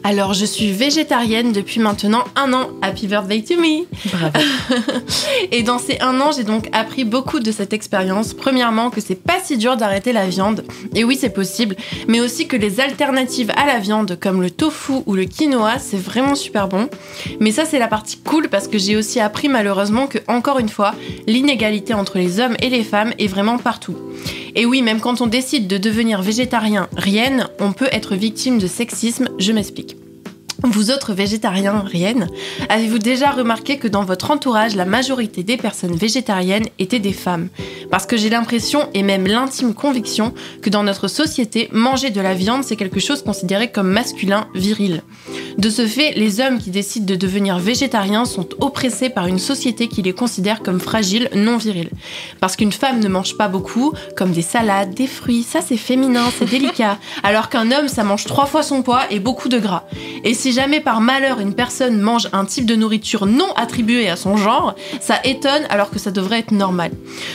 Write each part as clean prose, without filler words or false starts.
Alors, je suis végétarienne depuis maintenant 1 an. Happy birthday to me! Bravo. Et dans ces 1 an, j'ai donc appris beaucoup de cette expérience. Premièrement, que c'est pas si dur d'arrêter la viande. Et oui, c'est possible. Mais aussi que les alternatives à la viande, comme le tofu ou le quinoa, c'est vraiment super bon. Mais ça, c'est la partie cool parce que j'ai aussi appris malheureusement que, encore une fois, l'inégalité entre les hommes et les femmes est vraiment partout. Et oui, même quand on décide de devenir végétarienne, on peut être victime de sexisme. Je m'explique. Vous autres végétariennes, avez-vous déjà remarqué que dans votre entourage, la majorité des personnes végétariennes étaient des femmes? Parce que j'ai l'impression, et même l'intime conviction, que dans notre société, manger de la viande, c'est quelque chose considéré comme masculin, viril. De ce fait, les hommes qui décident de devenir végétariens sont oppressés par une société qui les considère comme fragiles, non virils. Parce qu'une femme ne mange pas beaucoup, comme des salades, des fruits, ça c'est féminin, c'est délicat. Alors qu'un homme, ça mange 3 fois son poids et beaucoup de gras. Et si jamais par malheur une personne mange un type de nourriture non attribué à son genre, ça étonne alors que ça devrait être normal.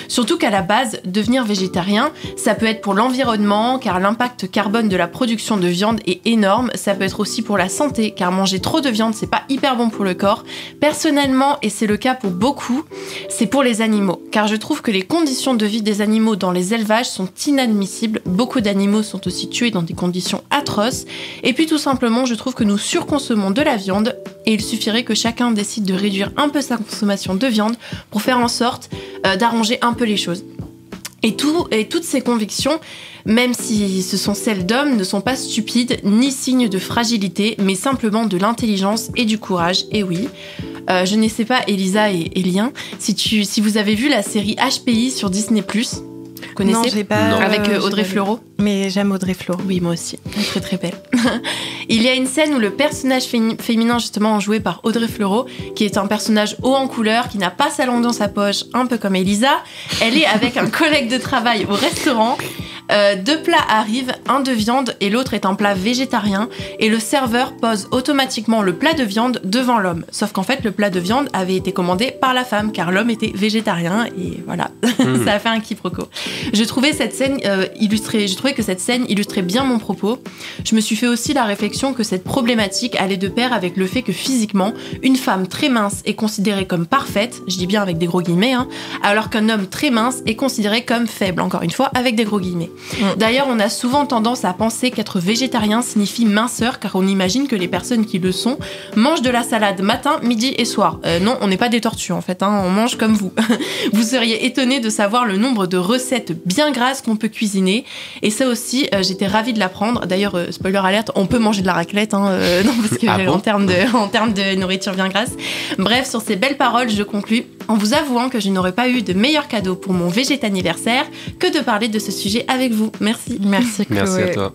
Surtout qu'à la base, devenir végétarien, ça peut être pour l'environnement, car l'impact carbone de la production de viande est énorme. Ça peut être aussi pour la santé, car manger trop de viande, c'est pas hyper bon pour le corps. Personnellement, et c'est le cas pour beaucoup, c'est pour les animaux, car je trouve que les conditions de vie des animaux dans les élevages sont inadmissibles. Beaucoup d'animaux sont aussi tués dans des conditions atroces. Et puis tout simplement, je trouve que nous surconsommons de la viande et il suffirait que chacun décide de réduire un peu sa consommation de viande pour faire en sorte d'arranger un peu les choses. Et toutes ces convictions, même si ce sont celles d'hommes, ne sont pas stupides ni signes de fragilité, mais simplement de l'intelligence et du courage. Et oui, je ne sais pas, Elisa et Elien, si vous avez vu la série HPI sur Disney+. Vous connaissez? Non, j'ai pas. Non. Avec Audrey Fleurot. Mais j'aime Audrey Fleurot. Oui, moi aussi. Elle est très très belle. Il y a une scène où le personnage féminin, justement, joué par Audrey Fleurot, qui est un personnage haut en couleur, qui n'a pas sa langue dans sa poche, un peu comme Elisa, elle est avec un collègue de travail au restaurant. 2 plats arrivent, un de viande et l'autre est un plat végétarien, et le serveur pose automatiquement le plat de viande devant l'homme. Sauf qu'en fait, le plat de viande avait été commandé par la femme, car l'homme était végétarien, et voilà, ça a fait un quiproquo. Je trouvais que cette scène illustrait bien mon propos. Je me suis fait aussi la réflexion que cette problématique allait de pair avec le fait que physiquement, une femme très mince est considérée comme parfaite, je dis bien avec des gros guillemets, alors qu'un homme très mince est considéré comme faible, encore une fois, avec des gros guillemets. D'ailleurs, on a souvent tendance à penser qu'être végétarien signifie minceur, car on imagine que les personnes qui le sont mangent de la salade matin, midi et soir. Non, on n'est pas des tortues en fait, on mange comme vous. Vous seriez étonnés de savoir le nombre de recettes bien grasses qu'on peut cuisiner, et ça aussi, j'étais ravie de l'apprendre. D'ailleurs, spoiler alerte, on peut manger de la raclette, non, parce que en termes de nourriture bien grasse. Bref, sur ces belles paroles, je conclus en vous avouant que je n'aurais pas eu de meilleur cadeau pour mon végétaniversaire que de parler de ce sujet avec vous. Merci. Merci Chloé. Merci à toi.